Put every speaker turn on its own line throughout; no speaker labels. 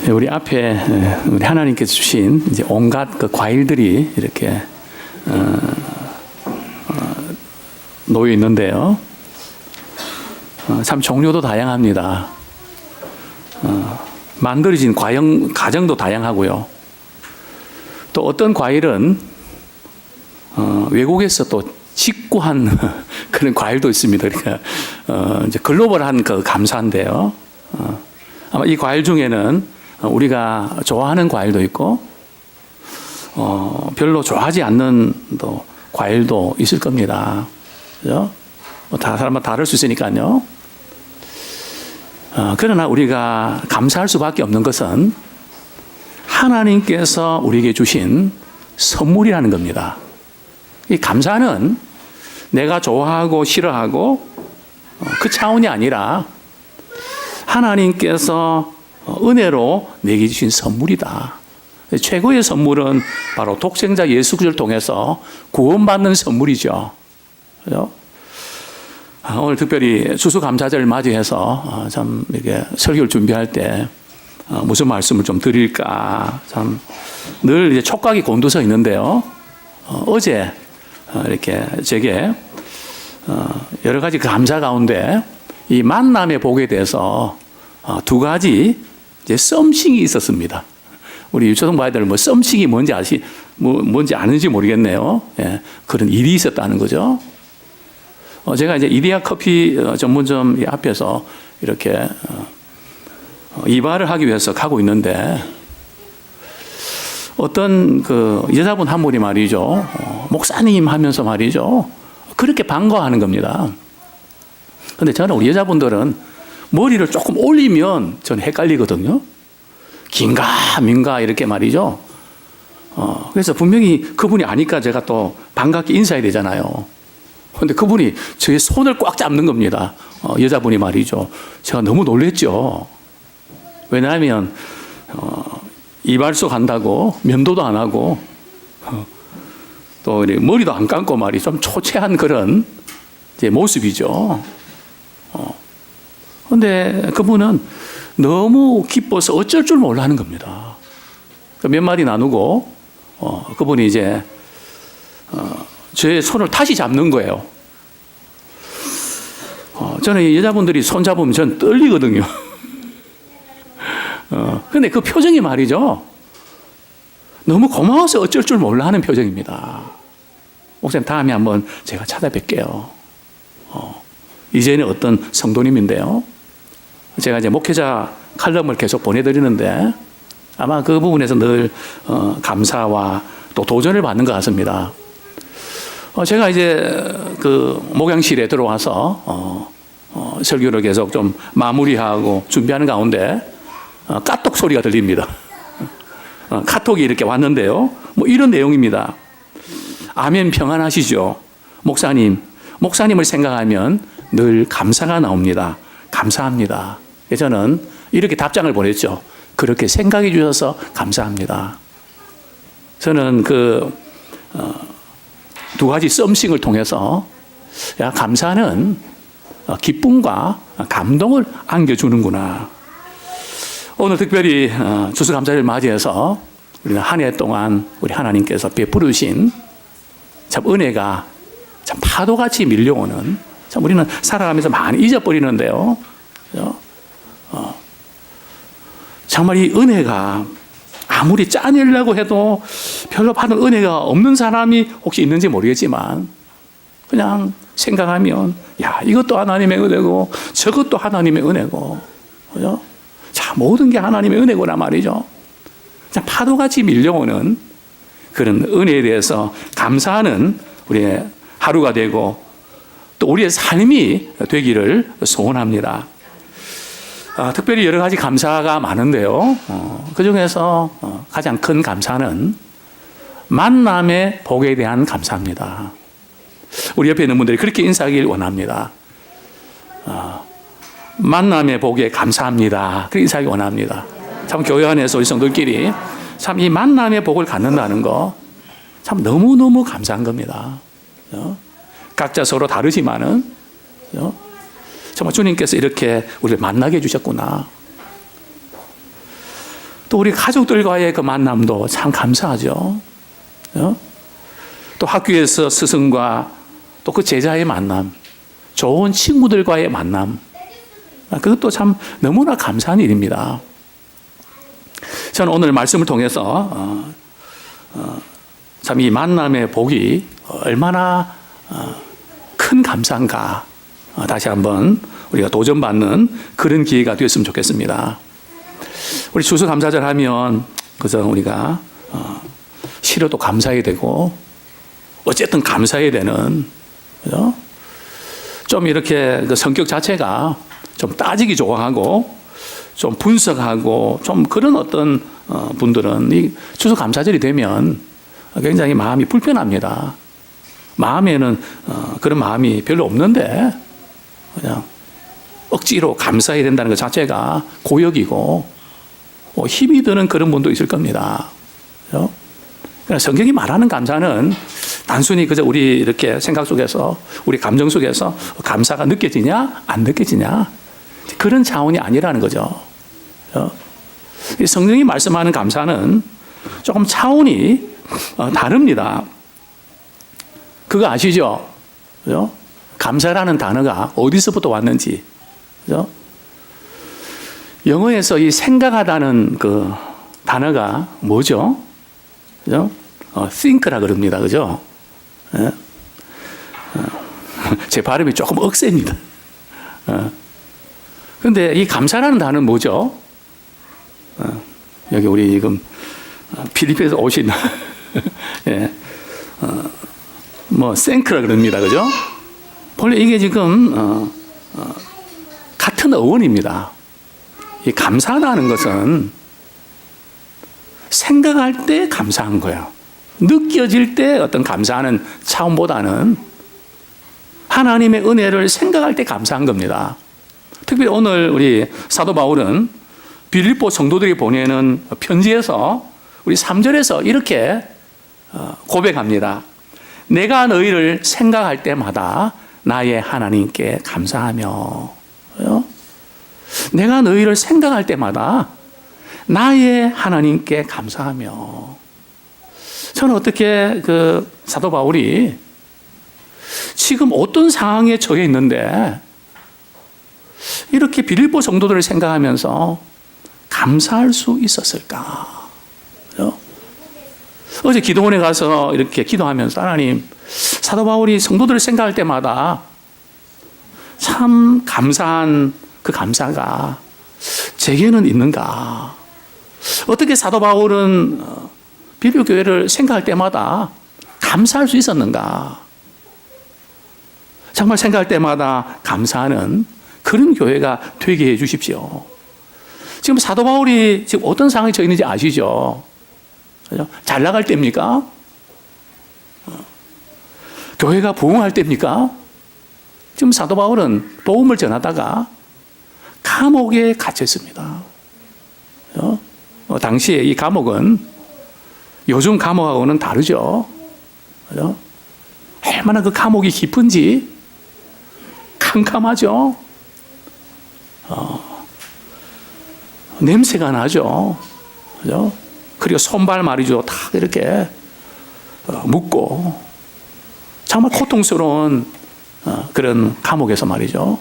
우리 앞에 우리 하나님께서 주신 이제 온갖 그 과일들이 이렇게 놓여 있는데요. 참 종류도 다양합니다. 만들어진 과정도 다양하고요. 또 어떤 과일은 외국에서 또 직구한 그런 과일도 있습니다. 그러니까 이제 글로벌한 그 감사인데요. 아마 이 과일 중에는 우리가 좋아하는 과일도 있고 별로 좋아하지 않는 또 과일도 있을 겁니다. 그죠? 다 사람마다 다를 수 있으니까요. 그러나 우리가 감사할 수밖에 없는 것은 하나님께서 우리에게 주신 선물이라는 겁니다. 이 감사는 내가 좋아하고 싫어하고 그 차원이 아니라 하나님께서 은혜로 내게 주신 선물이다. 최고의 선물은 바로 독생자 예수 그리스도를 통해서 구원받는 선물이죠. 그죠? 오늘 특별히 추수감사절을 맞이해서 참 이렇게 설교를 준비할 때 무슨 말씀을 좀 드릴까 참 늘 이제 촉각이 곤두서 있는데요. 어제 이렇게 제게 여러 가지 그 감사 가운데 이 만남의 복에 대해서 두 가지 이제 썸씽이 있었습니다. 우리 유초등 아이들 뭐 썸씽이 뭔지 아는지 모르겠네요. 예, 그런 일이 있었다는 거죠. 제가 이제 이디야 커피 전문점 앞에서 이렇게 이발을 하기 위해서 가고 있는데 어떤 그 여자분 한 분이 말이죠. 목사님 하면서 말이죠. 그렇게 반가워하는 겁니다. 근데 저는 우리 여자분들은 머리를 조금 올리면 저는 헷갈리거든요. 긴가 민가 이렇게 말이죠. 그래서 분명히 그분이 아니까 제가 또 반갑게 인사해야 되잖아요. 근데 그분이 저의 손을 꽉 잡는 겁니다. 여자분이 말이죠. 제가 너무 놀랬죠. 왜냐하면 이발소 간다고 면도도 안 하고 또 머리도 안 감고 말이 좀 초췌한 그런 이제 모습이죠. 그런데 그분은 너무 기뻐서 어쩔 줄 몰라 하는 겁니다. 몇 마디 나누고 그분이 이제 제 손을 다시 잡는 거예요. 저는 여자분들이 손 잡으면 저는 떨리거든요. 근데 그 표정이 말이죠. 너무 고마워서 어쩔 줄 몰라 하는 표정입니다. 목사님 다음에 한번 제가 찾아뵐게요. 이제는 어떤 성도님인데요. 제가 이제 목회자 칼럼을 계속 보내드리는데 아마 그 부분에서 늘 감사와 또 도전을 받는 것 같습니다. 제가 이제 그 목양실에 들어와서 설교를 계속 좀 마무리하고 준비하는 가운데 까똑 소리가 들립니다. 카톡이 이렇게 왔는데요. 뭐 이런 내용입니다. 아멘 평안하시죠? 목사님을 생각하면 늘 감사가 나옵니다. 감사합니다. 저는 이렇게 답장을 보냈죠. 그렇게 생각해 주셔서 감사합니다. 저는 그 두 가지 썸씽을 통해서 감사는 기쁨과 감동을 안겨주는구나. 오늘 특별히 추수감사절을 맞이해서 우리는 한 해 동안 우리 하나님께서 베풀어 주신 참 은혜가 참 파도같이 밀려오는 참 우리는 살아가면서 많이 잊어버리는데요. 정말 이 은혜가 아무리 짜내려고 해도 별로 받은 은혜가 없는 사람이 혹시 있는지 모르겠지만 그냥 생각하면 이것도 하나님의 은혜고 저것도 하나님의 은혜고 그죠? 자, 모든 게 하나님의 은혜구나 말이죠. 자, 파도같이 밀려오는 그런 은혜에 대해서 감사하는 우리의 하루가 되고 또 우리의 삶이 되기를 소원합니다. 특별히 여러 가지 감사가 많은데요. 그 중에서 가장 큰 감사는 만남의 복에 대한 감사입니다. 우리 옆에 있는 분들이 그렇게 인사하길 원합니다. 만남의 복에 감사합니다. 그렇게 인사하기 원합니다. 참 교회 안에서 우리 성도들끼리 참 이 만남의 복을 갖는다는 거 참 너무너무 감사한 겁니다. 각자 서로 다르지만은 정말 주님께서 이렇게 우리를 만나게 해주셨구나. 또 우리 가족들과의 그 만남도 참 감사하죠. 또 학교에서 스승과 또 그 제자의 만남, 좋은 친구들과의 만남, 그것도 참 너무나 감사한 일입니다. 저는 오늘 말씀을 통해서 참 이 만남의 복이 얼마나 큰 감사인가 다시 한번 우리가 도전받는 그런 기회가 되었으면 좋겠습니다. 우리 추수감사절 하면 그저 우리가 싫어도 감사해야 되고 어쨌든 감사해야 되는, 그죠? 좀 이렇게 그 성격 자체가 좀 따지기 좋아하고 좀 분석하고 좀 그런 어떤 분들은 이 추수감사절이 되면 굉장히 마음이 불편합니다. 마음에는 그런 마음이 별로 없는데 그냥 억지로 감사해야 된다는 것 자체가 고역이고 힘이 드는 그런 분도 있을 겁니다. 그렇죠? 그러니까 성경이 말하는 감사는 단순히 그저 우리 이렇게 생각 속에서 우리 감정 속에서 감사가 느껴지냐 안 느껴지냐 그런 차원이 아니라는 거죠. 그렇죠? 성경이 말씀하는 감사는 조금 차원이 다릅니다. 그거 아시죠? 그죠? 감사라는 단어가 어디서부터 왔는지. 그죠? 영어에서 이 생각하다는 그 단어가 뭐죠? 그죠? think라 그럽니다. 그죠? 예? 제 발음이 조금 억셉니다. 근데 이 감사라는 단어는 뭐죠? 여기 우리 지금 필리핀에서 오신 예. 생크라 그럽니다. 그죠? 본래 이게 지금 같은 어원입니다. 이 감사하다는 것은 생각할 때 감사한 거예요. 느껴질 때 어떤 감사하는 차원보다는 하나님의 은혜를 생각할 때 감사한 겁니다. 특별히 오늘 우리 사도 바울은 빌립보 성도들이 보내는 편지에서 우리 3절에서 이렇게 고백합니다. 내가 너희를 생각할 때마다 나의 하나님께 감사하며. 내가 너희를 생각할 때마다 나의 하나님께 감사하며. 저는 어떻게 그 사도 바울이 지금 어떤 상황에 처해 있는데 이렇게 빌립보 성도들을 생각하면서 감사할 수 있었을까? 어제 기도원에 가서 이렇게 기도하면서 하나님, 사도 바울이 성도들을 생각할 때마다 참 감사한 그 감사가 제게는 있는가? 어떻게 사도 바울은 빌립보 교회를 생각할 때마다 감사할 수 있었는가? 정말 생각할 때마다 감사하는 그런 교회가 되게 해 주십시오. 지금 사도 바울이 지금 어떤 상황에 처해 있는지 아시죠? 잘 나갈 때입니까? 교회가 부흥할 때입니까? 지금 사도 바울은 복음을 전하다가 감옥에 갇혀 있습니다. 당시에 이 감옥은 요즘 감옥하고는 다르죠. 얼마나 그 감옥이 깊은지 캄캄하죠. 냄새가 나죠. 그죠? 그리고 손발 말이죠. 다 이렇게 묶고 정말 고통스러운 그런 감옥에서 말이죠.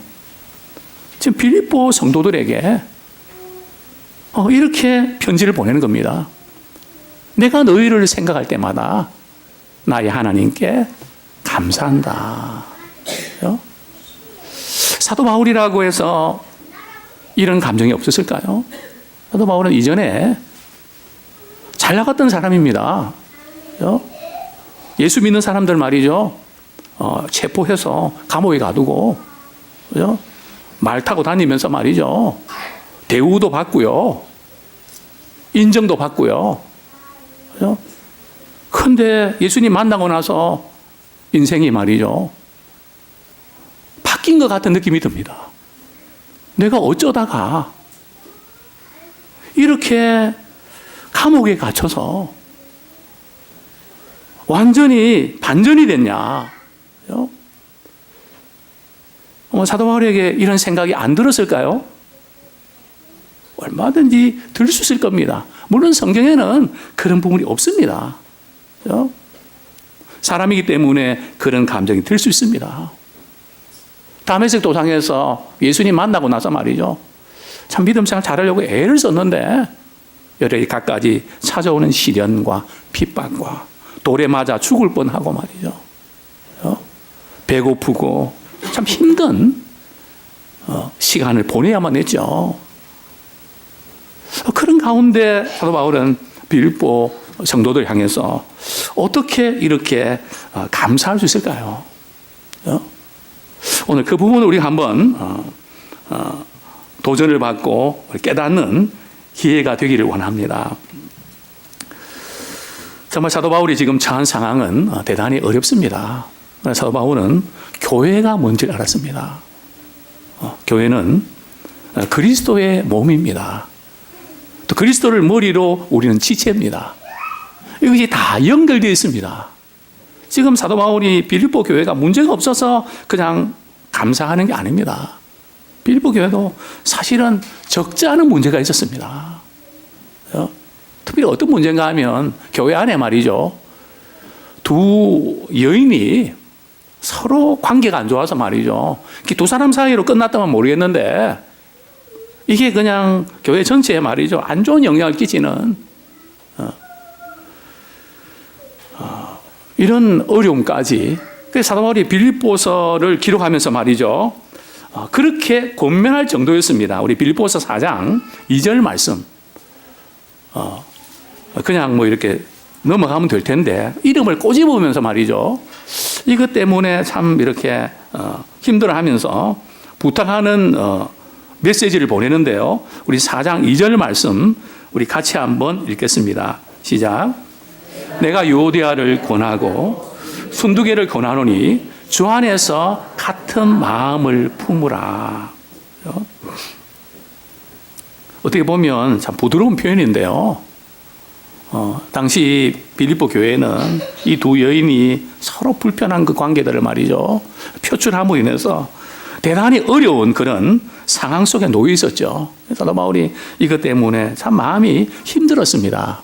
지금 빌립보 성도들에게 이렇게 편지를 보내는 겁니다. 내가 너희를 생각할 때마다 나의 하나님께 감사한다. 그죠? 사도 바울이라고 해서 이런 감정이 없었을까요? 사도 바울은 이전에 잘 나갔던 사람입니다. 그죠? 예수 믿는 사람들 말이죠. 체포해서 감옥에 가두고, 그죠? 말 타고 다니면서 말이죠. 대우도 받고요. 인정도 받고요. 그죠? 근데 예수님 만나고 나서 인생이 말이죠. 바뀐 것 같은 느낌이 듭니다. 내가 어쩌다가 이렇게 감옥에 갇혀서 완전히 반전이 됐냐? 사도 바울에게 이런 생각이 안 들었을까요? 얼마든지 들 수 있을 겁니다. 물론 성경에는 그런 부분이 없습니다. 그죠? 사람이기 때문에 그런 감정이 들 수 있습니다. 다메섹 도상에서 예수님 만나고 나서 말이죠. 참 믿음 생활 잘하려고 애를 썼는데 여러 갖가지 찾아오는 시련과 핍박과 돌에 맞아 죽을 뻔하고 말이죠. 배고프고 참 힘든 시간을 보내야만 했죠. 그런 가운데 사도 바울은 빌립보 성도들 향해서 어떻게 이렇게 감사할 수 있을까요? 오늘 그 부분을 우리가 한번 도전을 받고 깨닫는 기회가 되기를 원합니다. 정말 사도 바울이 지금 처한 상황은 대단히 어렵습니다. 사도 바울은 교회가 뭔지를 알았습니다. 교회는 그리스도의 몸입니다. 또 그리스도를 머리로 우리는 지체입니다. 이것이 다 연결되어 있습니다. 지금 사도 바울이 빌립보 교회가 문제가 없어서 그냥 감사하는 게 아닙니다. 빌립보 교회도 사실은 적지 않은 문제가 있었습니다. 특별히 어떤 문제인가 하면 교회 안에 말이죠. 두 여인이 서로 관계가 안 좋아서 말이죠. 두 사람 사이로 끝났다면 모르겠는데 이게 그냥 교회 전체에 말이죠. 안 좋은 영향을 끼치는 이런 어려움까지. 그래서 사도 바울이 빌립보서를 기록하면서 말이죠. 그렇게 권면할 정도였습니다. 우리 빌립보서 4장 2절 말씀. 그냥 뭐 이렇게 넘어가면 될 텐데 이름을 꼬집으면서 말이죠. 이것 때문에 참 이렇게 힘들어하면서 부탁하는 메시지를 보내는데요. 우리 4장 2절 말씀 우리 같이 한번 읽겠습니다. 시작. 내가 유오디아를 권하고 순두개를 권하노니 주 안에서 같은 마음을 품으라. 어떻게 보면 참 부드러운 표현인데요. 당시 빌립보 교회는 이 두 여인이 서로 불편한 그 관계들을 말이죠. 표출함으로 인해서 대단히 어려운 그런 상황 속에 놓여 있었죠. 사도 바울이 이것 때문에 참 마음이 힘들었습니다.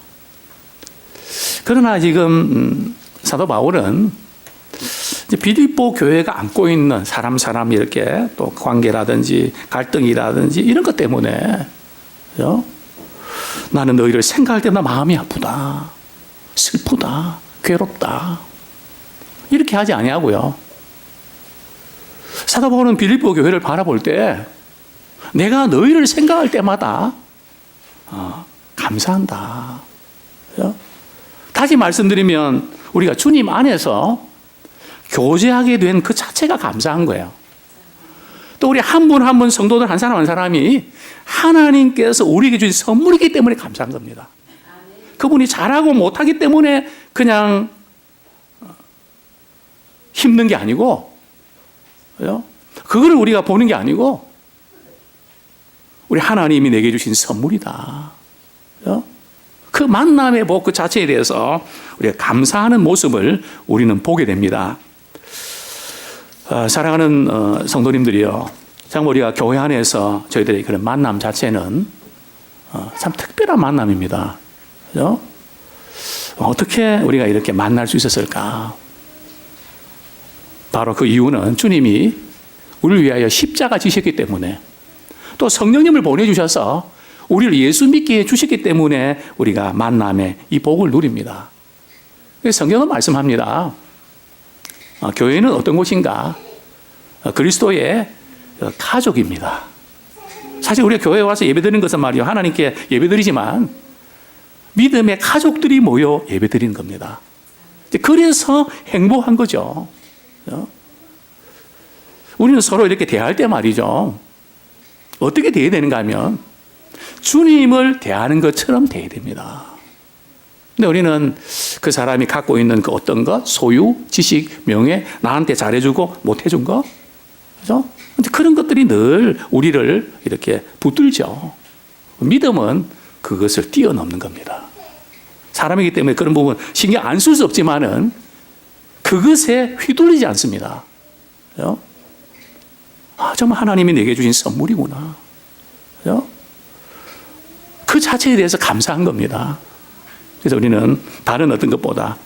그러나 지금 사도 바울은 빌립보 교회가 안고 있는 사람 이렇게 또 관계라든지 갈등이라든지 이런 것 때문에 그죠? 나는 너희를 생각할 때마다 마음이 아프다, 슬프다, 괴롭다 이렇게 하지 아니하고요. 사도 바울은 빌립보 교회를 바라볼 때 내가 너희를 생각할 때마다 감사한다. 그죠? 다시 말씀드리면 우리가 주님 안에서 교제하게 된 그 자체가 감사한 거예요. 또 우리 한 분 한 분 성도들 한 사람 한 사람이 하나님께서 우리에게 주신 선물이기 때문에 감사한 겁니다. 그분이 잘하고 못하기 때문에 그냥 힘든 게 아니고, 그죠? 그거를 우리가 보는 게 아니고 우리 하나님이 내게 주신 선물이다. 그죠? 그 만남의 복 그 자체에 대해서 우리가 감사하는 모습을 우리는 보게 됩니다. 사랑하는 성도님들이요, 정말 우리가 교회 안에서 저희들의 그런 만남 자체는 참 특별한 만남입니다. 그죠? 어떻게 우리가 이렇게 만날 수 있었을까? 바로 그 이유는 주님이 우리를 위하여 십자가 지셨기 때문에, 또 성령님을 보내주셔서 우리를 예수 믿게 해주셨기 때문에 우리가 만남의 이 복을 누립니다. 성경은 말씀합니다. 교회는 어떤 곳인가? 그리스도의 가족입니다. 사실 우리가 교회에 와서 예배드리는 것은 말이요, 하나님께 예배드리지만 믿음의 가족들이 모여 예배드리는 겁니다. 그래서 행복한 거죠. 우리는 서로 이렇게 대할 때 말이죠, 어떻게 대해야 되는가 하면 주님을 대하는 것처럼 대해야 됩니다. 근데 우리는 그 사람이 갖고 있는 그 어떤 것, 소유, 지식, 명예, 나한테 잘해주고 못해준 것, 그죠? 근데 그런 것들이 늘 우리를 이렇게 붙들죠. 믿음은 그것을 뛰어넘는 겁니다. 사람이기 때문에 그런 부분 신경 안 쓸 수 없지만은 그것에 휘둘리지 않습니다. 그죠? 정말 하나님이 내게 주신 선물이구나. 그죠? 자체에 대해서 감사한 겁니다. 그래서 우리는 다른 어떤 것보다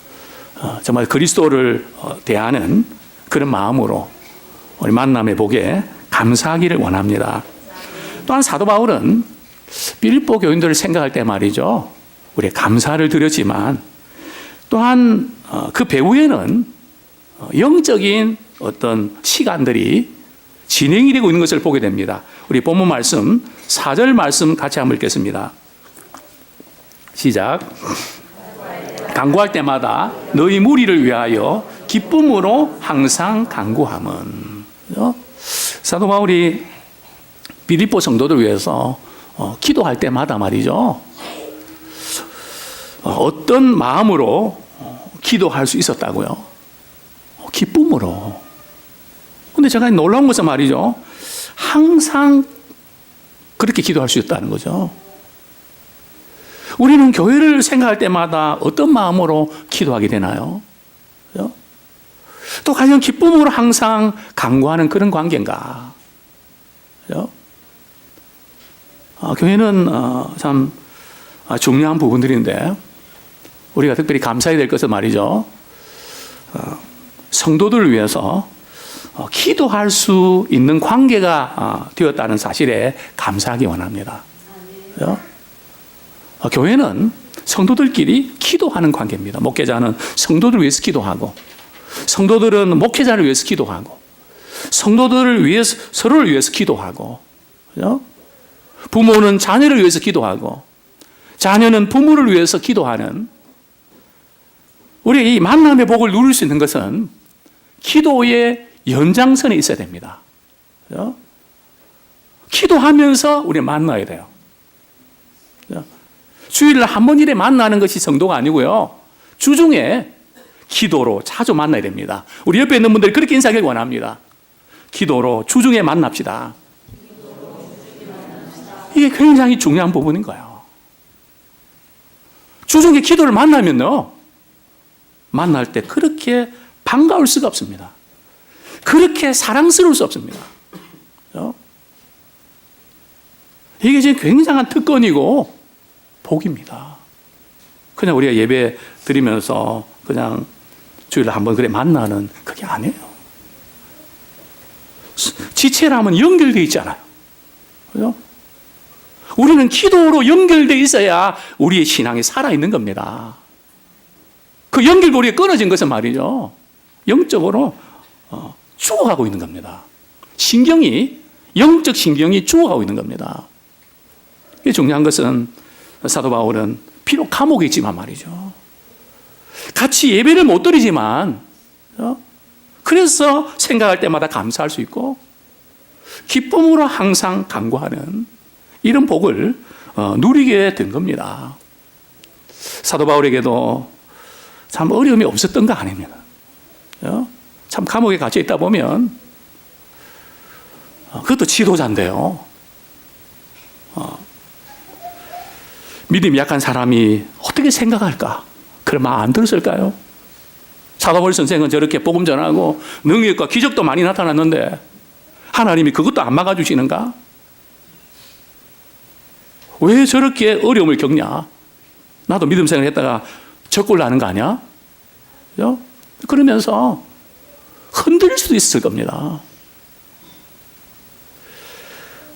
정말 그리스도를 대하는 그런 마음으로 우리 만남의 복에 감사하기를 원합니다. 또한 사도 바울은 빌립보 교인들을 생각할 때 말이죠, 우리 감사를 드렸지만 또한 그 배후에는 영적인 어떤 시간들이 진행이 되고 있는 것을 보게 됩니다. 우리 본문 말씀 4절 말씀 같이 한번 읽겠습니다. 시작. 간구할 때마다 너희 무리를 위하여 기쁨으로 항상 간구함은. 사도 바울이 빌립보 성도들 위해서 기도할 때마다 말이죠, 어떤 마음으로 기도할 수 있었다고요? 기쁨으로. 근데 제가 놀라운 것은 말이죠, 항상 그렇게 기도할 수 있다는 거죠. 우리는 교회를 생각할 때마다 어떤 마음으로 기도하게 되나요? 또 과연 기쁨으로 항상 간구하는 그런 관계인가? 교회는 참 중요한 부분들인데 우리가 특별히 감사해야 될 것은 말이죠, 성도들을 위해서 기도할 수 있는 관계가 되었다는 사실에 감사하기 원합니다. 교회는 성도들끼리 기도하는 관계입니다. 목회자는 성도들을 위해서 기도하고, 성도들은 목회자를 위해서 기도하고, 성도들을 위해서 서로를 위해서 기도하고, 부모는 자녀를 위해서 기도하고, 자녀는 부모를 위해서 기도하는, 우리 이 만남의 복을 누릴 수 있는 것은 기도의 연장선에 있어야 됩니다. 기도하면서 우리 만나야 돼요. 주일날 한 번일에 만나는 것이 성도가 아니고요, 주중에 기도로 자주 만나야 됩니다. 우리 옆에 있는 분들이 그렇게 인사하길 원합니다. 기도로 주중에 만납시다. 이게 굉장히 중요한 부분인 거예요. 주중에 기도를 만나면요, 만날 때 그렇게 반가울 수가 없습니다. 그렇게 사랑스러울 수 없습니다. 이게 지금 굉장한 특권이고 복입니다. 그냥 우리가 예배 드리면서 그냥 주일날 한번 그래 만나는 그게 아니에요. 지체라면 연결되어 있잖아요. 그죠? 우리는 기도로 연결되어 있어야 우리의 신앙이 살아있는 겁니다. 그 연결고리가 끊어진 것은 말이죠, 영적으로 죽어가고 있는 겁니다. 영적 신경이 죽어가고 있는 겁니다. 이게 중요한 것은 사도 바울은 비록 감옥에 있지만 말이죠, 같이 예배를 못 드리지만 그래서 생각할 때마다 감사할 수 있고 기쁨으로 항상 간구하는 이런 복을 누리게 된 겁니다. 사도 바울에게도 참 어려움이 없었던 거 아닙니다. 참 감옥에 갇혀 있다 보면 그것도 지도자인데요, 믿음이 약한 사람이 어떻게 생각할까? 그런 마음 안 들었을까요? 사도 바울 선생은 저렇게 복음 전하고 능력과 기적도 많이 나타났는데 하나님이 그것도 안 막아주시는가? 왜 저렇게 어려움을 겪냐? 나도 믿음 생활 했다가 적골 나는 거 아니야? 그러면서 흔들릴 수도 있을 겁니다.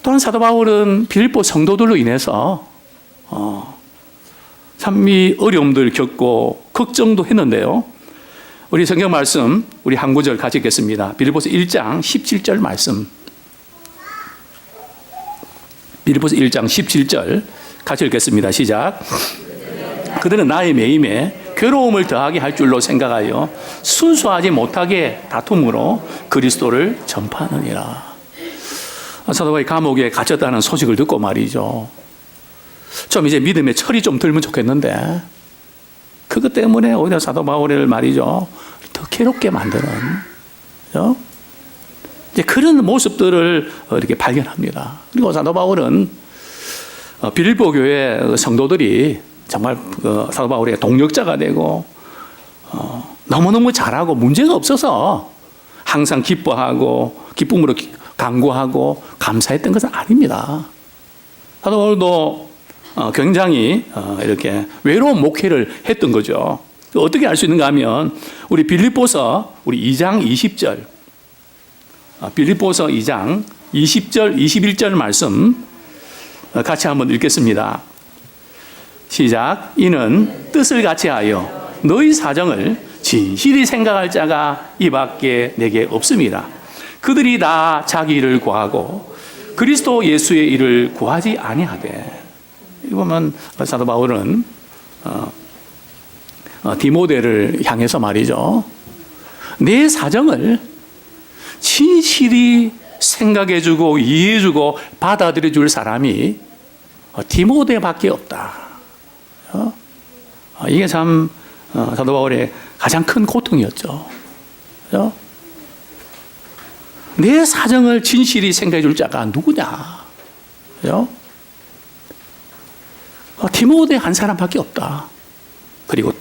또한 사도 바울은 빌립보 성도들로 인해서 참 이 어려움들 겪고 걱정도 했는데요, 우리 성경 말씀 우리 한 구절 같이 읽겠습니다. 빌립보서 1장 17절 말씀, 빌립보서 1장 17절 같이 읽겠습니다. 시작. 그들은 나의 매임에 괴로움을 더하게 할 줄로 생각하여 순수하지 못하게 다툼으로 그리스도를 전파하느니라. 사도 바울이 감옥에 갇혔다는 소식을 듣고 말이죠, 좀 이제 믿음의 철이 좀 들면 좋겠는데 그것 때문에 오히려 사도 바울을 말이죠, 더 괴롭게 만드는 이제 그런 모습들을 이렇게 발견합니다. 그리고 사도 바울은 빌립보 교회 성도들이 정말 사도 바울의 동력자가 되고 너무너무 잘하고 문제가 없어서 항상 기뻐하고 기쁨으로 간구하고 감사했던 것은 아닙니다. 사도 바울도 굉장히 이렇게 외로운 목회를 했던 거죠. 어떻게 알 수 있는가 하면 우리 빌립보서 우리 2장 20절, 빌립보서 2장 20절 21절 말씀 같이 한번 읽겠습니다. 시작. 이는 뜻을 같이 하여 너희 사정을 진실히 생각할 자가 이밖에 내게 없습니다. 그들이 다 자기 일을 구하고 그리스도 예수의 일을 구하지 아니하되. 이거 보면 사도 바울은 디모데를 향해서 말이죠. 내 사정을 진실히 생각해주고 이해해주고 받아들여줄 사람이 디모데밖에 없다. 이게 참 사도 바울의 가장 큰 고통이었죠. 내 사정을 진실히 생각해줄 자가 누구냐? 디모데 한 사람밖에 없다. 그리고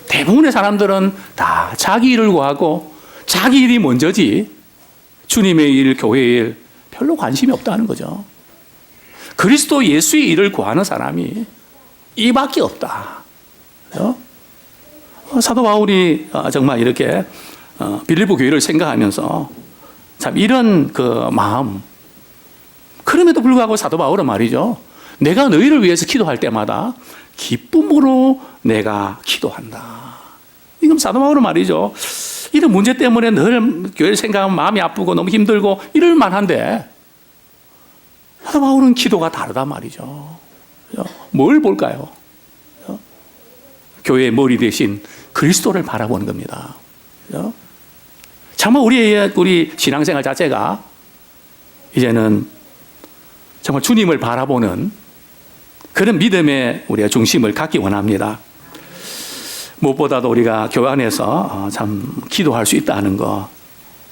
대부분의 사람들은 다 자기 일을 구하고 자기 일이 먼저지 주님의 일, 교회의 일 별로 관심이 없다는 거죠. 그리스도 예수의 일을 구하는 사람이 이밖에 없다. 사도 바울이 정말 이렇게 빌립보 교회를 생각하면서 참 이런 그 마음, 그럼에도 불구하고 사도 바울은 말이죠. 내가 너희를 위해서 기도할 때마다 기쁨으로 내가 기도한다. 이건 사도 바울은 말이죠. 이런 문제 때문에 늘 교회를 생각하면 마음이 아프고 너무 힘들고 이럴 만한데 사도 바울은 기도가 다르단 말이죠. 뭘 볼까요? 교회의 머리 대신 그리스도를 바라보는 겁니다. 정말 우리 신앙생활 자체가 이제는 정말 주님을 바라보는 그런 믿음의 우리가 중심을 갖기 원합니다. 무엇보다도 우리가 교회 안에서 참 기도할 수 있다는 거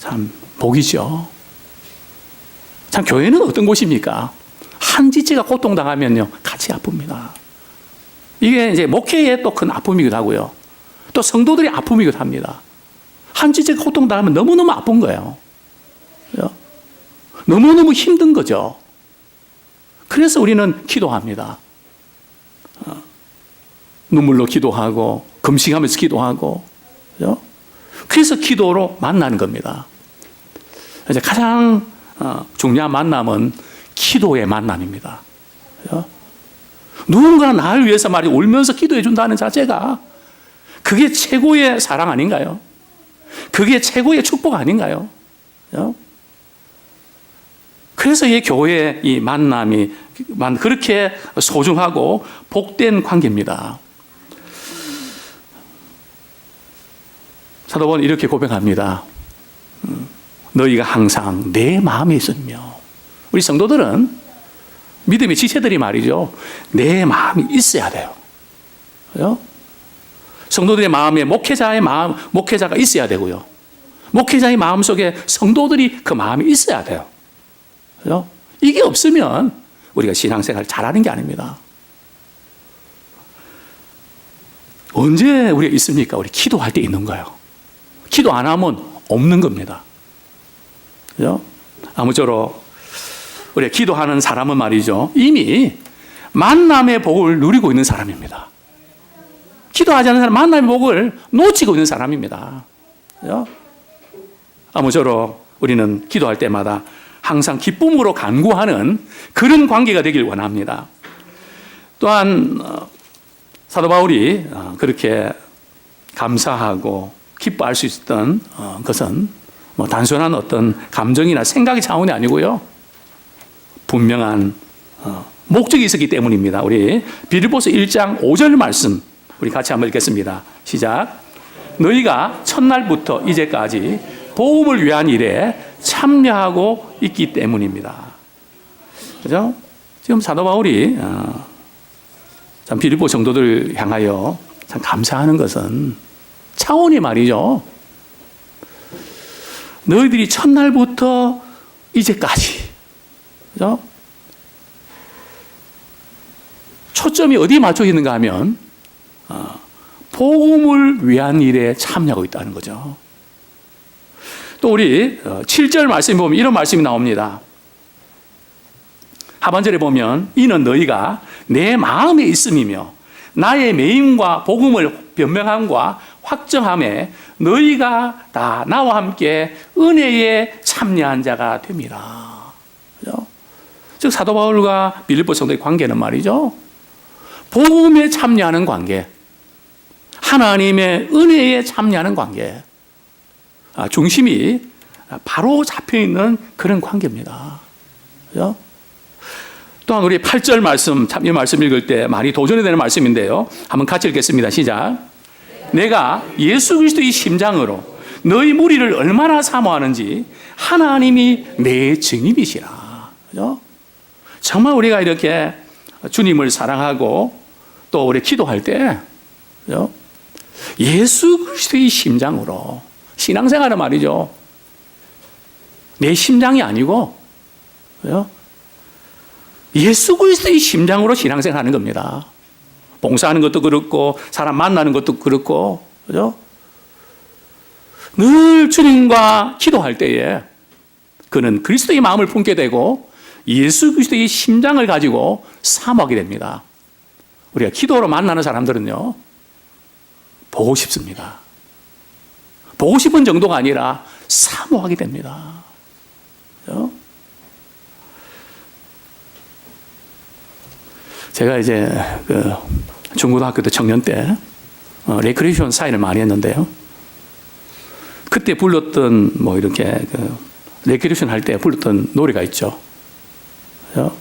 참 복이죠. 참 교회는 어떤 곳입니까? 한 지체가 고통당하면요 같이 아픕니다. 이게 이제 목회의 또 큰 아픔이기도 하고요. 또 성도들의 아픔이기도 합니다. 한 지체가 고통당하면 너무너무 아픈 거예요. 너무너무 힘든 거죠. 그래서 우리는 기도합니다. 눈물로 기도하고 금식하면서 기도하고, 그래서 기도로 만나는 겁니다. 이제 가장 중요한 만남은 기도의 만남입니다. 누군가 나를 위해서 말이 울면서 기도해 준다는 자체가 그게 최고의 사랑 아닌가요? 그게 최고의 축복 아닌가요? 그래서 이 교회의 이 만남이 그렇게 소중하고 복된 관계입니다. 사도 바울은 이렇게 고백합니다. 너희가 항상 내 마음에 있으며. 우리 성도들은 믿음의 지체들이 말이죠. 내 마음이 있어야 돼요. 성도들의 마음에 목회자가 있어야 되고요. 목회자의 마음 속에 성도들이 그 마음이 있어야 돼요. 이게 없으면 우리가 신앙생활을 잘하는 게 아닙니다. 언제 우리가 있습니까? 우리 기도할 때 있는 거예요. 기도 안 하면 없는 겁니다. 아무쪼록 우리가 기도하는 사람은 말이죠. 이미 만남의 복을 누리고 있는 사람입니다. 기도하지 않는 사람은 만남의 복을 놓치고 있는 사람입니다. 아무쪼록 우리는 기도할 때마다 항상 기쁨으로 간구하는 그런 관계가 되길 원합니다. 또한 사도 바울이 그렇게 감사하고 기뻐할 수 있었던 것은 단순한 어떤 감정이나 생각의 차원이 아니고요. 분명한 목적이 있었기 때문입니다. 우리 빌립보서 1장 5절 말씀 우리 같이 한번 읽겠습니다. 시작. 너희가 첫날부터 이제까지 복음을 위한 일에 참여하고 있기 때문입니다. 그죠? 지금 사도 바울이 참 빌립보 성도들 향하여 참 감사하는 것은 차원이 말이죠. 너희들이 첫날부터 이제까지, 그죠? 초점이 어디에 맞춰 있는가 하면 복음을 위한 일에 참여하고 있다는 거죠. 또 우리 7절 말씀 보면 이런 말씀이 나옵니다. 하반절에 보면 이는 너희가 내 마음에 있음이며 나의 매임과 복음을 변명함과 확정함에 너희가 다 나와 함께 은혜에 참여한 자가 됨이라. 그죠? 즉 사도 바울과 빌립보 성도의 관계는 말이죠, 복음에 참여하는 관계, 하나님의 은혜에 참여하는 관계, 중심이 바로 잡혀있는 그런 관계입니다. 그죠? 또한 우리 8절 말씀, 참 이 말씀 읽을 때 많이 도전이 되는 말씀인데요, 한번 같이 읽겠습니다. 시작. 내가 예수 그리스도의 심장으로 너희 무리를 얼마나 사모하는지 하나님이 내 증인이시라. 그죠? 정말 우리가 이렇게 주님을 사랑하고 또 우리 기도할 때, 그죠? 예수 그리스도의 심장으로, 신앙생활은 말이죠, 내 심장이 아니고, 그죠? 예수 그리스도의 심장으로 신앙생활하는 겁니다. 봉사하는 것도 그렇고 사람 만나는 것도 그렇고, 그죠? 늘 주님과 기도할 때에 그는 그리스도의 마음을 품게 되고 예수 그리스도의 심장을 가지고 사모하게 됩니다. 우리가 기도로 만나는 사람들은요, 보고 싶습니다. 보고 싶은 정도가 아니라 사모하게 됩니다. 그죠? 제가 이제 중고등학교 때 청년 때 레크레이션 사인을 많이 했는데요, 그때 불렀던 뭐 이렇게 레크레이션 할 때 불렀던 노래가 있죠. 그죠?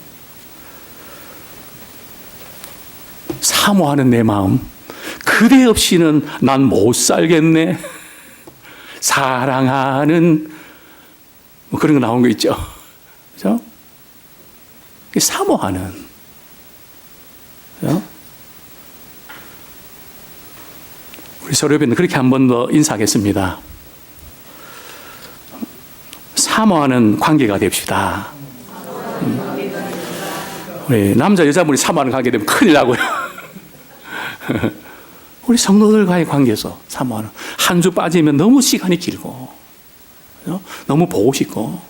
사모하는 내 마음, 그대 없이는 난 못 살겠네. 사랑하는 뭐 그런 거 나온 거 있죠. 그죠? 사모하는. 그죠? 우리 서로 옆에는 그렇게 한 번 더 인사하겠습니다. 사모하는 관계가 됩시다. 우리 남자 여자분이 사모하는 관계 되면 큰일 나고요. 우리 성도들과의 관계에서 사모하는, 한 주 빠지면 너무 시간이 길고, 그죠? 너무 보고 싶고,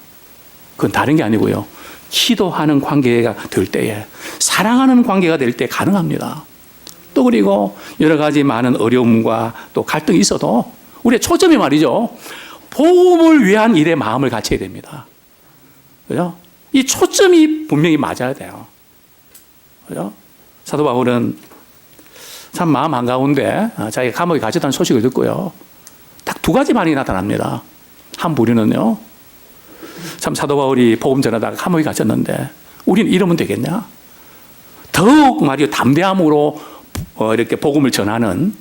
그건 다른 게 아니고요, 기도하는 관계가 될 때에, 사랑하는 관계가 될 때 가능합니다. 또 그리고 여러 가지 많은 어려움과 또 갈등이 있어도 우리의 초점이 말이죠, 복음을 위한 일에 마음을 갖춰야 됩니다. 그죠? 이 초점이 분명히 맞아야 돼요. 그죠? 사도 바울은 참 마음 한가운데 자기가 감옥에 갇혔다는 소식을 듣고요, 딱 두 가지만이 나타납니다. 한 부류는요, 참 사도 바울이 복음 전하다가 감옥에 갇혔는데 우리는 이러면 되겠냐? 더욱 말이요, 담대함으로 이렇게 복음을 전하는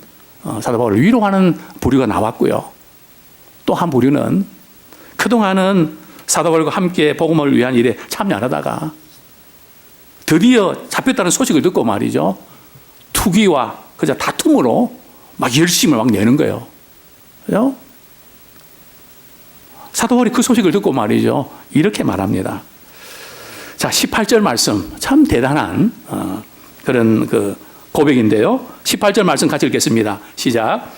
사도 바울을 위로하는 부류가 나왔고요. 또 한 부류는 그동안은 사도 바울과 함께 복음을 위한 일에 참여 안 하다가 드디어 잡혔다는 소식을 듣고 말이죠, 투기와 그저 다툼으로 막 열심을 막 내는 거예요. 그죠? 사도 바울이 그 소식을 듣고 말이죠, 이렇게 말합니다. 자, 18절 말씀, 참 대단한 그런 그 고백인데요. 18절 말씀 같이 읽겠습니다. 시작.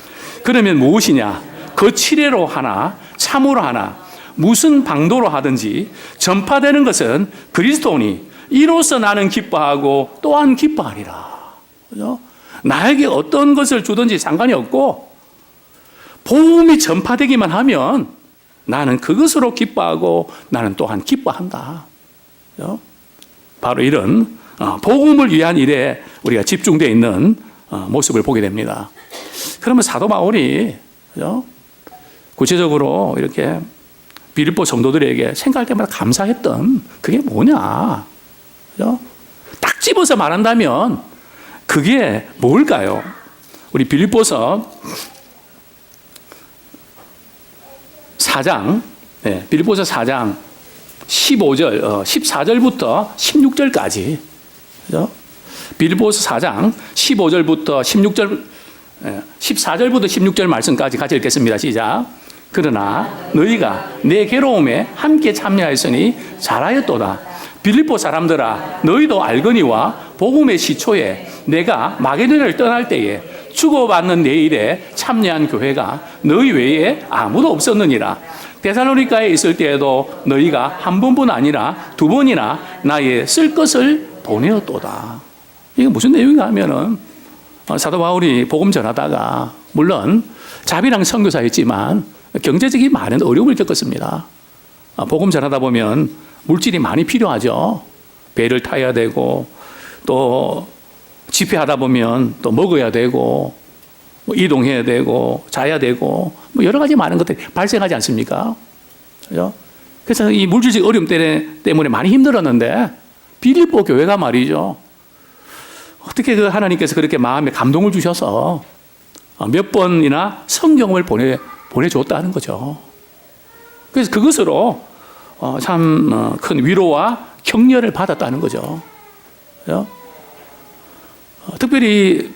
그러면 무엇이냐? 거칠애로 하나 참으로 하나 무슨 방도로 하든지 전파되는 것은 그리스도니 이로써 나는 기뻐하고 또한 기뻐하리라. 그죠? 나에게 어떤 것을 주든지 상관이 없고 복음이 전파되기만 하면 나는 그것으로 기뻐하고 나는 또한 기뻐한다. 그죠? 바로 이런 복음을 위한 일에 우리가 집중되어 있는 모습을 보게 됩니다. 그러면 사도 바울이, 그죠? 구체적으로 이렇게 빌립보 성도들에게 생각할 때마다 감사했던 그게 뭐냐? 그죠? 딱 집어서 말한다면 그게 뭘까요? 우리 빌립보서 4장, 빌립보서 4장 15절, 14절부터 16절까지, 그죠? 빌립보서 4장 15절부터 16절, 14절부터 16절 말씀까지 같이 읽겠습니다. 시작. 그러나 너희가 내 괴로움에 함께 참여하였으니 잘하였도다. 빌립보 사람들아, 너희도 알거니와 복음의 시초에 내가 마게도냐를 떠날 때에 주고받는 내 일에 참여한 교회가 너희 외에 아무도 없었느니라. 데살로니가에 있을 때에도 너희가 한 번뿐 아니라 두 번이나 나의 쓸 것을 보내었도다. 이게 무슨 내용인가 하면은 사도 바울이 복음 전하다가 물론 자비랑 선교사였지만 경제적인 많은 어려움을 겪었습니다. 복음 전하다 보면 물질이 많이 필요하죠. 배를 타야 되고 또 집회하다 보면 또 먹어야 되고 이동해야 되고 자야 되고 여러 가지 많은 것들이 발생하지 않습니까? 그죠? 그래서 이 물질적 어려움 때문에 많이 힘들었는데 빌립보 교회가 말이죠. 어떻게 그 하나님께서 그렇게 마음에 감동을 주셔서 몇 번이나 성경을 보내줬다는 거죠. 그래서 그것으로 참 큰 위로와 격려를 받았다는 거죠. 그죠? 특별히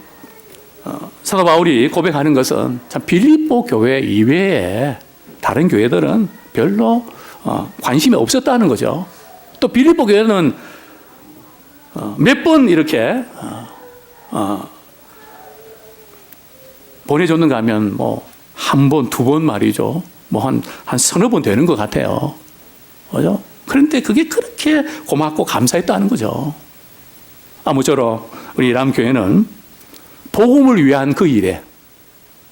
사도 바울이 고백하는 것은 참 빌립보 교회 이외에 다른 교회들은 별로 관심이 없었다는 거죠. 또 빌립보 교회는 몇 번 이렇게 보내줬는가 하면 뭐 한 번, 두 번 말이죠. 뭐 한 서너 번 되는 것 같아요. 그죠? 그런데 그게 그렇게 고맙고 감사했다는 거죠. 아무쪼록 우리 이람교회는 복음을 위한 그 일에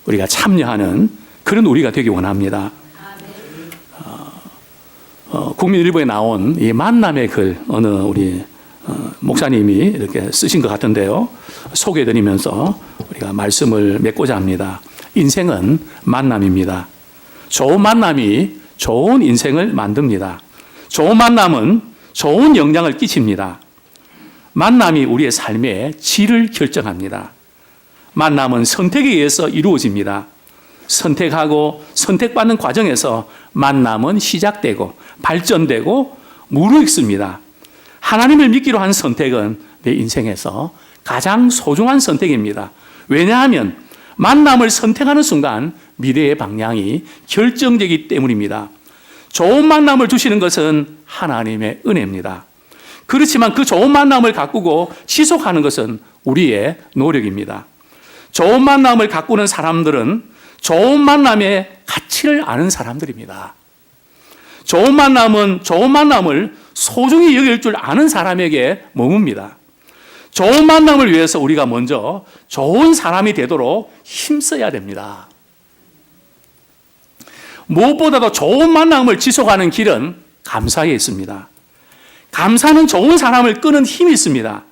우리가 참여하는 그런 우리가 되기 원합니다. 국민일보에 나온 이 만남의 글 어느 우리 목사님이 이렇게 쓰신 것 같은데요. 소개해드리면서 우리가 말씀을 맺고자 합니다. 인생은 만남입니다. 좋은 만남이 좋은 인생을 만듭니다. 좋은 만남은 좋은 영향을 끼칩니다. 만남이 우리의 삶의 질을 결정합니다. 만남은 선택에 의해서 이루어집니다. 선택하고 선택받는 과정에서 만남은 시작되고 발전되고 무르익습니다. 하나님을 믿기로 한 선택은 내 인생에서 가장 소중한 선택입니다. 왜냐하면 만남을 선택하는 순간 미래의 방향이 결정되기 때문입니다. 좋은 만남을 주시는 것은 하나님의 은혜입니다. 그렇지만 그 좋은 만남을 가꾸고 지속하는 것은 우리의 노력입니다. 좋은 만남을 가꾸는 사람들은 좋은 만남의 가치를 아는 사람들입니다. 좋은 만남은 좋은 만남을 소중히 여길 줄 아는 사람에게 머뭅니다. 좋은 만남을 위해서 우리가 먼저 좋은 사람이 되도록 힘써야 됩니다. 무엇보다도 좋은 만남을 지속하는 길은 감사에 있습니다. 감사는 좋은 사람을 끄는 힘이 있습니다.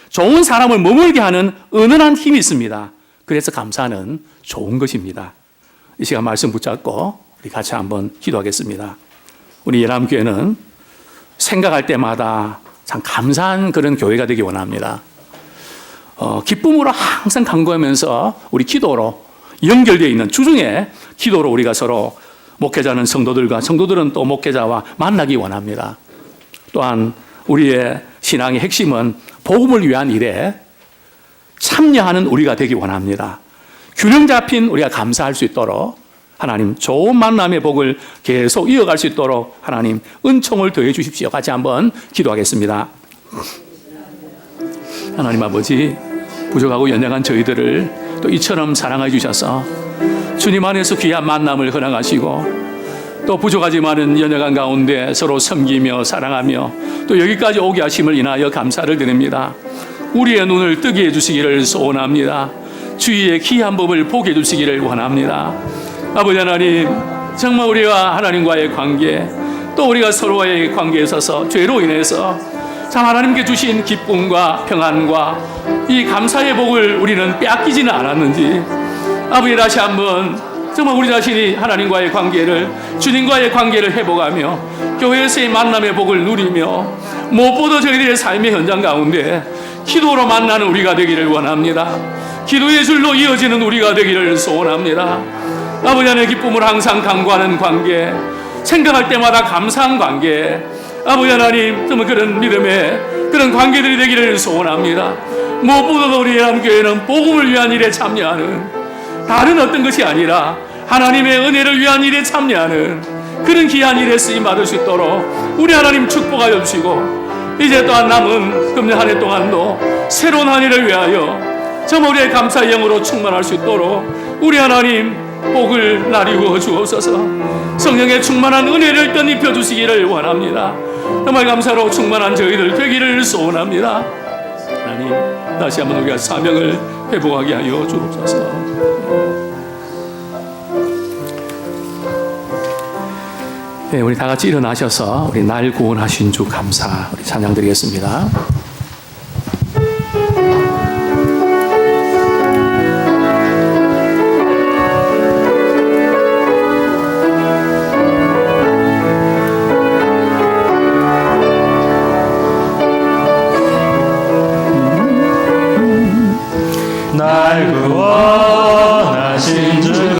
좋은 사람을 머물게 하는 은은한 힘이 있습니다. 그래서 감사는 좋은 것입니다. 이 시간 말씀 붙잡고 우리 같이 한번 기도하겠습니다. 우리 예람교회는 생각할 때마다 참 감사한 그런 교회가 되기 원합니다. 기쁨으로 항상 간구하면서 우리 기도로 연결되어 있는 주중에 기도로 우리가 서로 목회자는 성도들과 성도들은 또 목회자와 만나기 원합니다. 또한 우리의 신앙의 핵심은 복음을 위한 일에 참여하는 우리가 되기 원합니다. 균형 잡힌 우리가 감사할 수 있도록 하나님 좋은 만남의 복을 계속 이어갈 수 있도록 하나님 은총을 더해 주십시오. 같이 한번 기도하겠습니다. 하나님 아버지, 부족하고 연약한 저희들을 또 이처럼 사랑해 주셔서 주님 안에서 귀한 만남을 허락하시고 또 부족하지만은 연약한 가운데 서로 섬기며 사랑하며 또 여기까지 오게 하심을 인하여 감사를 드립니다. 우리의 눈을 뜨게 해주시기를 소원합니다. 주의의 귀한 법을 보게 해주시기를 원합니다. 아버지 하나님, 정말 우리와 하나님과의 관계 또 우리가 서로의 관계에 있어서 죄로 인해서 참 하나님께 주신 기쁨과 평안과 이 감사의 복을 우리는 빼앗기지는 않았는지 아버지 다시 한번 정말 우리 자신이 하나님과의 관계를 주님과의 관계를 회복하며 교회에서의 만남의 복을 누리며 무엇보다 저희들의 삶의 현장 가운데 기도로 만나는 우리가 되기를 원합니다. 기도의 줄로 이어지는 우리가 되기를 소원합니다. 아버지 하나님의 기쁨을 항상 간구하는 관계, 생각할 때마다 감사한 관계, 아버지 하나님 정말 그런 믿음의 그런 관계들이 되기를 소원합니다. 무엇보다도 우리 예람교회는 복음을 위한 일에 참여하는 다른 어떤 것이 아니라 하나님의 은혜를 위한 일에 참여하는 그런 귀한 일에 쓰임 받을 수 있도록 우리 하나님 축복하여 주시고 이제 또한 남은 금년 한 해 동안도 새로운 한 해를 위하여 정말 우리의 감사의 영으로 충만할 수 있도록 우리 하나님 복을 나리워 주옵소서. 성령의 충만한 은혜를 떠입혀 주시기를 원합니다. 정말 감사로 충만한 저희들 되기를 소원합니다. 하나님, 다시 한번 우리가 사명을 회복하게 하여 주옵소서. 네, 우리 다 같이 일어나셔서 우리 날 구원하신 주 감사 우리 찬양 드리겠습니다.